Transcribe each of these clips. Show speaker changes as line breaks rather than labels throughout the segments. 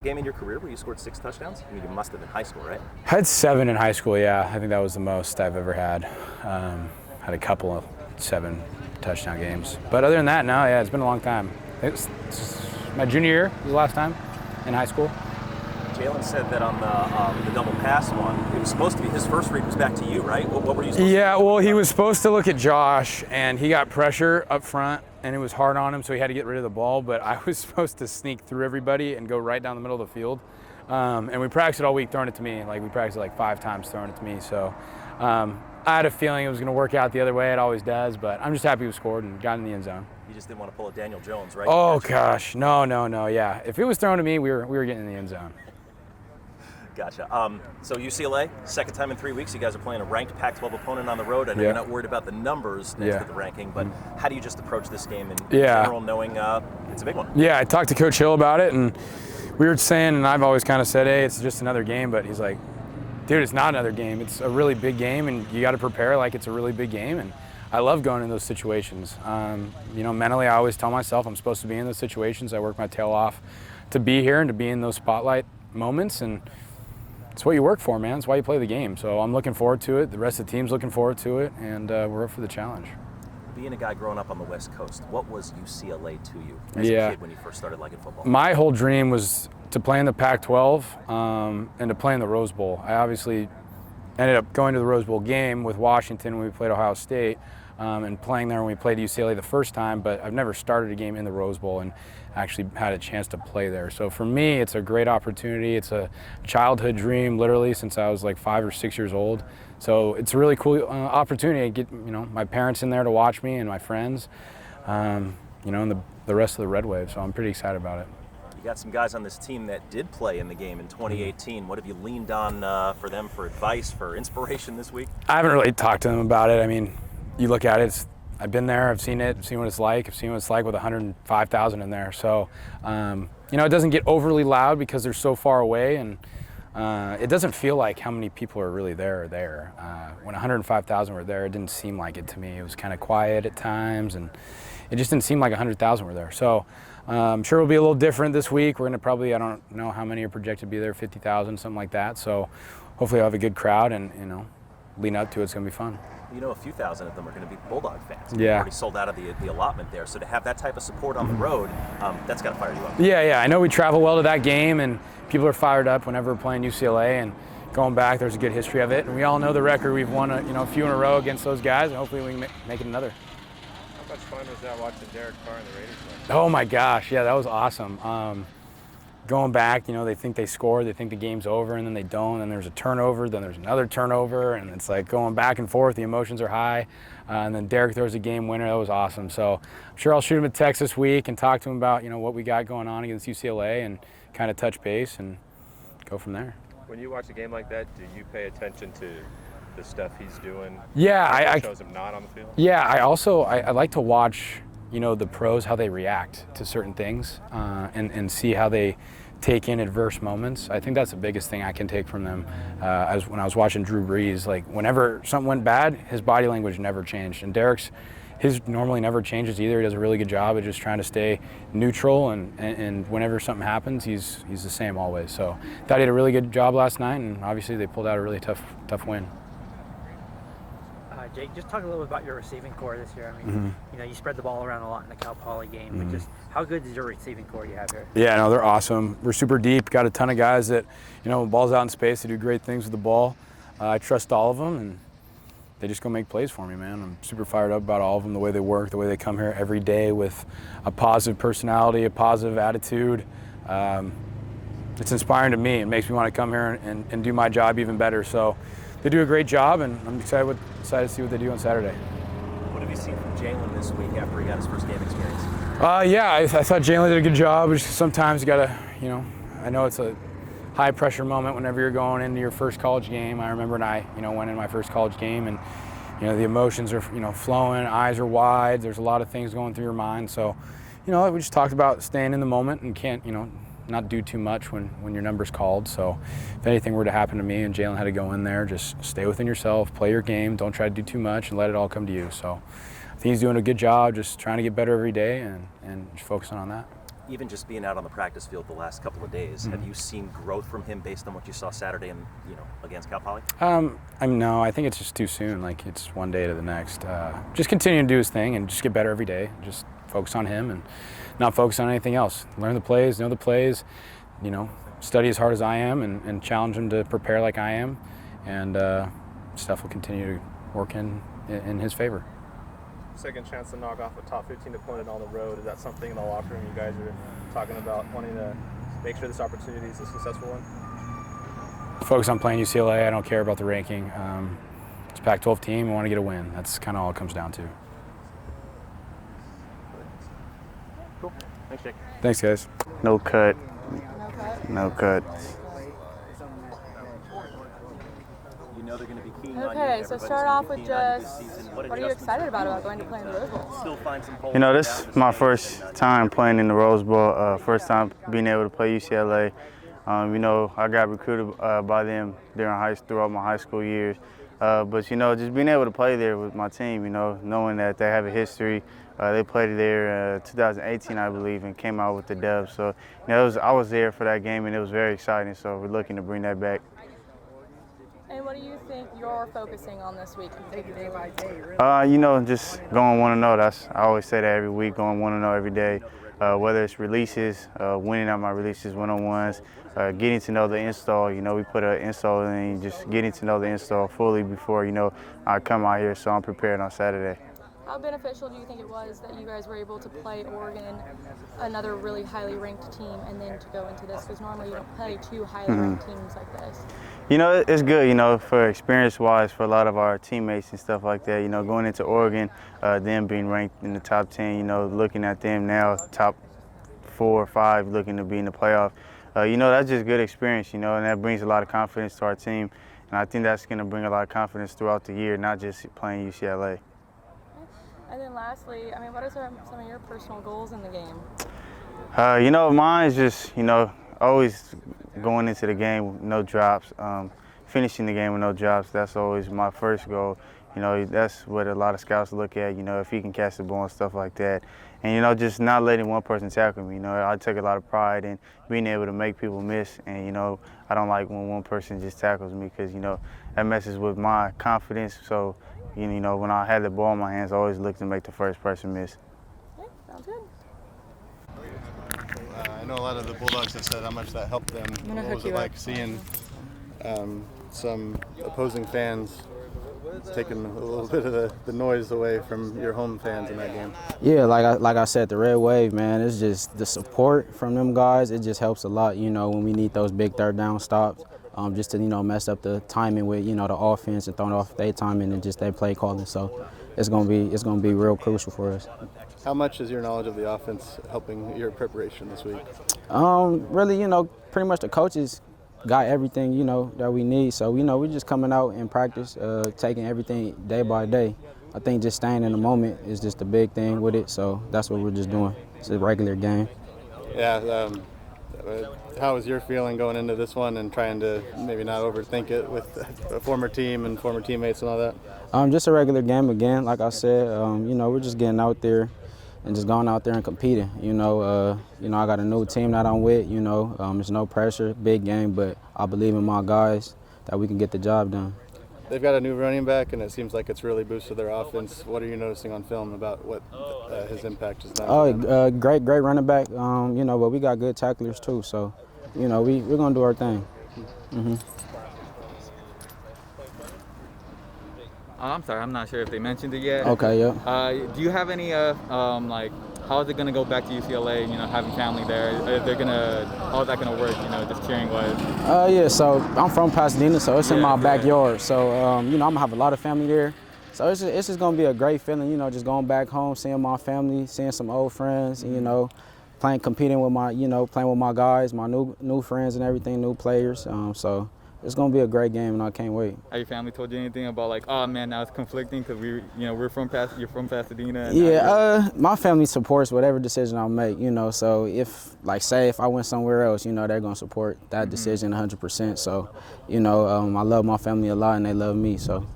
Game in your career where you scored 6 touchdowns? I mean, you must have in high school, right?
I had 7 in high school, yeah. I think that was the most I've ever had. Had a couple of 7 touchdown games. But other than that, no, yeah, it's been a long time. It's my junior year was the last time in high school.
Jalen said that on the double pass one, it was supposed to be his first read was back to you, right? What were you supposed to do?
Yeah, well, he was supposed to look at Josh, and he got pressure up front, and it was hard on him, so he had to get rid of the ball. But I was supposed to sneak through everybody and go right down the middle of the field. And we practiced it all week throwing it to me. Like, we practiced it like 5 times throwing it to me. So I had a feeling it was going to work out the other way. It always does. But I'm just happy we scored and got in the end zone.
You just didn't want to pull a Daniel Jones, right?
Oh, gosh. No, yeah. If it was thrown to me, we were getting in the end zone.
Gotcha. So UCLA, second time in 3 weeks, you guys are playing a ranked Pac-12 opponent on the road. I know you're not worried about the numbers next to the ranking, but how do you just approach this game in general, knowing it's a big one?
Yeah, I talked to Coach Hill about it, and we were saying, and I've always kind of said, hey, it's just another game, but he's like, dude, it's not another game. It's a really big game, and you got to prepare like it's a really big game, and I love going in those situations. Mentally, I always tell myself I'm supposed to be in those situations. I work my tail off to be here and to be in those spotlight moments, and it's what you work for, man. It's why you play the game. So I'm looking forward to it. The rest of the team's looking forward to it, and we're up for the challenge.
Being a guy growing up on the West Coast, what was UCLA to you as a kid when you first started liking football?
My whole dream was to play in the Pac-12 and to play in the Rose Bowl. I obviously ended up going to the Rose Bowl game with Washington when we played Ohio State and playing there when we played UCLA the first time, but I've never started a game in the Rose Bowl and actually had a chance to play there. So for me, it's a great opportunity. It's a childhood dream, literally, since I was like 5 or 6 years old. So it's a really cool opportunity to get my parents in there to watch me and my friends, and the rest of the Red Wave. So I'm pretty excited about it.
You got some guys on this team that did play in the game in 2018. What have you leaned on for them for advice, for inspiration this week?
I haven't really talked to them about it. I mean, you look at it, I've been there, I've seen it, I've seen what it's like. I've seen what it's like with 105,000 in there. So, it doesn't get overly loud because they're so far away, and it doesn't feel like how many people are really there. When 105,000 were there, it didn't seem like it to me. It was kind of quiet at times, and it just didn't seem like 100,000 were there. So I'm sure it'll be a little different this week. We're going to probably, I don't know how many are projected to be there, 50,000, something like that. So hopefully I'll have a good crowd and, leading up to it, it's going to be fun.
A few thousand of them are going to be Bulldog fans.
Yeah.
Already sold out of the allotment there. So to have that type of support on the road, that's got to fire you up.
Yeah. I know we travel well to that game, and people are fired up whenever we're playing UCLA. And going back, there's a good history of it. And we all know the record. We've won a few in a row against those guys, and hopefully we can make it another.
How much fun was that watching Derek Carr and the Raiders play?
Oh my gosh, yeah, that was awesome. Going back, they think they scored, they think the game's over, and then they don't, and there's a turnover, then there's another turnover, and it's like going back and forth, the emotions are high, and then Derek throws a game winner. That was awesome. So I'm sure I'll shoot him a text this week and talk to him about, what we got going on against UCLA and kind of touch base and go from there.
When you watch a game like that, do you pay attention to the stuff he's doing?
Yeah,
I shows him not on the field?
Yeah, I like to watch, the pros, how they react to certain things and see how they take in adverse moments. I think that's the biggest thing I can take from them. As when I was watching Drew Brees, like whenever something went bad, his body language never changed. And Derek's, his normally never changes either. He does a really good job of just trying to stay neutral, and whenever something happens, he's the same always. So thought he did a really good job last night, and obviously they pulled out a really tough win.
Jake, just talk a little bit about your receiving core this year. I mean, you spread the ball around a lot in the Cal Poly game, but just how good is your receiving core you have here?
Yeah, no, they're awesome. We're super deep. Got a ton of guys that, ball's out in space, they do great things with the ball. I trust all of them, and they just go make plays for me, man. I'm super fired up about all of them, the way they work, the way they come here every day with a positive personality, a positive attitude. It's inspiring to me. It makes me want to come here and do my job even better. So they do a great job, and I'm excited to see what they do on Saturday.
What have you seen from Jalen this week after he got his first game experience?
I thought Jalen did a good job. Sometimes you got to, I know it's a high pressure moment whenever you're going into your first college game. I remember when I, went in my first college game, and, the emotions are, flowing, eyes are wide. There's a lot of things going through your mind. So, we just talked about staying in the moment and can't, not do too much when your number's called. So if anything were to happen to me and Jalen had to go in there, just stay within yourself, play your game, don't try to do too much, and let it all come to you. So I think he's doing a good job, just trying to get better every day and just focusing on that.
even just being out on the practice field the last couple of days, have you seen growth from him based on what you saw Saturday and against Cal Poly?
No, I think it's just too soon. Like, it's one day to the next. Just continue to do his thing and just get better every day. Just focus on him and not focus on anything else. Learn the plays, know the plays, study as hard as I am and challenge him to prepare like I am, and stuff will continue to work in his favor.
Second chance to knock off a top 15 opponent on the road. Is that something in the locker room you guys are talking about, wanting to make sure this opportunity is a successful one?
Focus on playing UCLA. I don't care about the ranking. It's a Pac-12 team. We want to get a win. That's kind of all it comes down to.
Cool. Thanks, Jake.
Thanks, guys.
No cut. No cut.
They're going to be keen on you.
Okay, so start off with just what are you excited about going to play in the Rose Bowl?
Still find some holes.
This is my first time playing in the Rose Bowl. First time being able to play UCLA. I got recruited by them throughout my high school years. But just being able to play there with my team, knowing that they have a history. They played there 2018, I believe, and came out with the dub. So, I was there for that game, and it was very exciting. So we're looking to bring that back.
And what do you think you're focusing on this week? Take it day by day, really.
Just going 1-0. I always say that every week, going 1-0 every day. Whether it's releases, winning on my releases, one-on-ones, getting to know the install. We put an install in, just getting to know the install fully before, I come out here, so I'm prepared on Saturday.
How beneficial do you think it was that you guys were able to play Oregon, another really highly ranked team, and then to go into this? Because normally you don't play two highly ranked teams like this.
It's good, for experience-wise for a lot of our teammates and stuff like that. Going into Oregon, them being ranked in the top 10, looking at them now, top 4 or 5, looking to be in the playoff. That's just good experience, and that brings a lot of confidence to our team. And I think that's going to bring a lot of confidence throughout the year, not just playing UCLA.
And then lastly, what are some of your personal goals in the game?
Mine is just, always going into the game with no drops, finishing the game with no drops. That's always my first goal. That's what a lot of scouts look at, if he can catch the ball and stuff like that. And, just not letting one person tackle me. I take a lot of pride in being able to make people miss. And, I don't like when one person just tackles me because, that messes with my confidence. So, when I had the ball in my hands, I always look to make the first person miss.
Okay, sounds good.
I know a lot of the Bulldogs have said how much that helped them. What was it like seeing some opposing fans taking a little bit of the noise away from your home fans in that game?
Yeah, like I said, the Red Wave, man, it's just the support from them guys. It just helps a lot, when we need those big third down stops. Just to, mess up the timing with, the offense and throwing off their timing and just their play calling. So it's gonna be real crucial for us.
How much is your knowledge of the offense helping your preparation this week?
Really, pretty much the coaches got everything, that we need. So, we're just coming out in practice, taking everything day by day. I think just staying in the moment is just a big thing with it. So that's what we're just doing. It's a regular game.
Yeah. How was your feeling going into this one and trying to maybe not overthink it with a former team and former teammates and all that?
Just a regular game again, like I said. We're just getting out there and just going out there and competing. I got a new team that I'm with. There's no pressure, big game, but I believe in my guys that we can get the job done.
They've got a new running back, and it seems like it's really boosted their offense. What are you noticing on film about what his impact has done?
Great running back. But we got good tacklers too. So, we're gonna do our thing.
I'm sorry, I'm not sure if they mentioned it yet.
Okay, yeah.
Do you have any how is it gonna go back to UCLA? Having family there, how is that gonna work? Just cheering wise.
Yeah. So I'm from Pasadena, so it's in my backyard. So I'm gonna have a lot of family there. So it's just gonna be a great feeling. Just going back home, seeing my family, seeing some old friends. Competing with my, playing with my guys, my new friends and everything, new players. So it's gonna be a great game, and I can't wait.
Have your family told you anything about oh man, now it's conflicting because you're from Pasadena? And
yeah, my family supports whatever decision I make. So if say if I went somewhere else, they're gonna support that decision 100%. So I love my family a lot, and they love me. So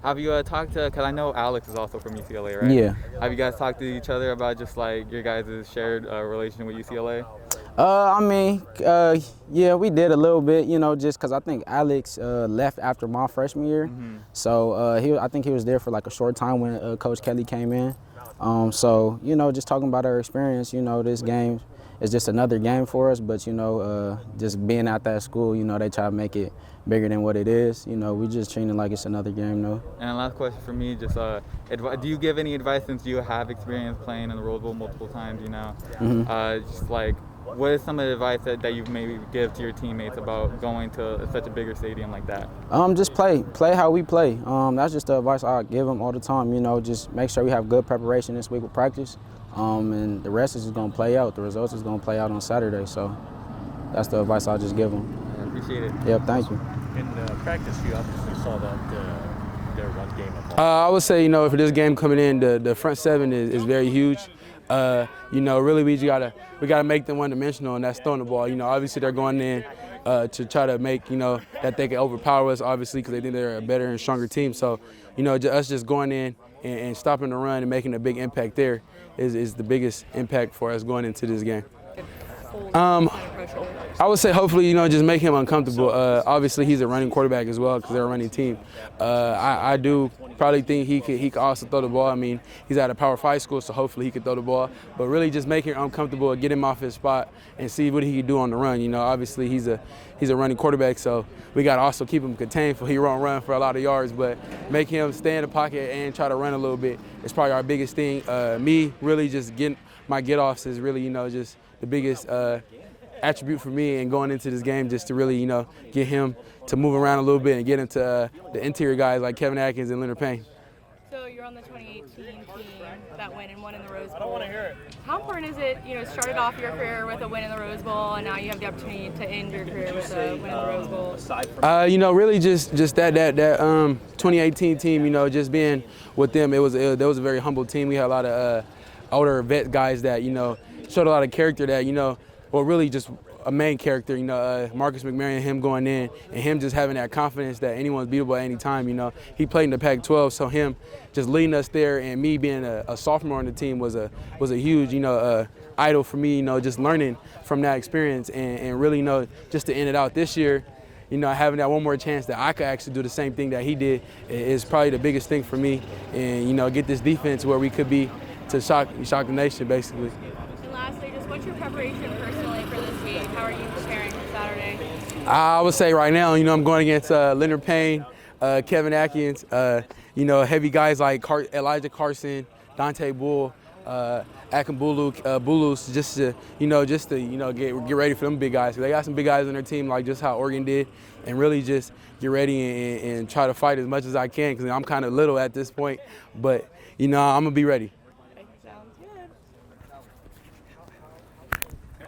Have you talked to, because I know Alex is also from UCLA, right?
Yeah.
Have you guys talked to each other about just like your guys' shared relation with UCLA?
Yeah, we did a little bit, just because I think Alex left after my freshman year. So I think he was there for like a short time when Coach Kelly came in. So, just talking about our experience, this game is just another game for us. But, just being at that school, they try to make it bigger than what it is. We just treat it like it's another game, though.
And last question for me, just do you give any advice, since you have experience playing in the Rose Bowl multiple times, just like, what is some of the advice that you maybe give to your teammates about going to such a bigger stadium like that?
Just play how we play. That's just the advice I give them all the time. Just make sure we have good preparation this week with practice, and the rest is just gonna play out. The results is gonna play out on Saturday. So that's the advice I just give them.
I appreciate it.
Yep, thank you.
In practice, you obviously saw that their run game.
I would say, for this game coming in, the front seven is very huge. Really we gotta make them one-dimensional, and that's throwing the ball. Obviously they're going in to try to make, that they can overpower us, obviously, because they think they're a better and stronger team. So, us just going in and stopping the run and making a big impact there is the biggest impact for us going into this game. I would say hopefully, just make him uncomfortable. Obviously, he's a running quarterback as well because they're a running team. I do probably think he could also throw the ball. I mean, he's at a Power 5 school, so hopefully he could throw the ball. But really just make him uncomfortable, get him off his spot, and see what he can do on the run. Obviously he's a running quarterback, so we got to also keep him contained so he won't run for a lot of yards. But make him stay in the pocket and try to run a little bit. It's probably our biggest thing. Me really just getting my get-offs is really, just the biggest attribute for me, and going into this game just to really, get him to move around a little bit and get him to the interior guys like Kevin Atkins and Leonard Payne.
So you're on the 2018 team that went and won in the Rose Bowl. I don't want to hear it. How important is it, started off your career with a win in the Rose Bowl, and now you have the opportunity to end your career with a win in the Rose Bowl?
Really just that 2018 team, just being with them, there was a very humble team. We had a lot of older vet guys that, showed a lot of character that, really just a main character, Marcus McMaryion, him going in, and him just having that confidence that anyone's beatable at any time, He played in the Pac-12, so him just leading us there, and me being a sophomore on the team was a huge, idol for me, just learning from that experience, and really, just to end it out this year, having that one more chance that I could actually do the same thing that he did is probably the biggest thing for me, and, get this defense where we could be to shock the nation, basically.
And lastly, just what's your preparation personally for this week? How are you preparing for Saturday?
I would say right now, I'm going against Leonard Payne, Kevin Atkins, heavy guys like Elijah Carson, Dante Bull, Bulus, just to get ready for them big guys. They got some big guys on their team, like just how Oregon did, and really just get ready and try to fight as much as I can, because I'm kind of little at this point, but I'm gonna be ready.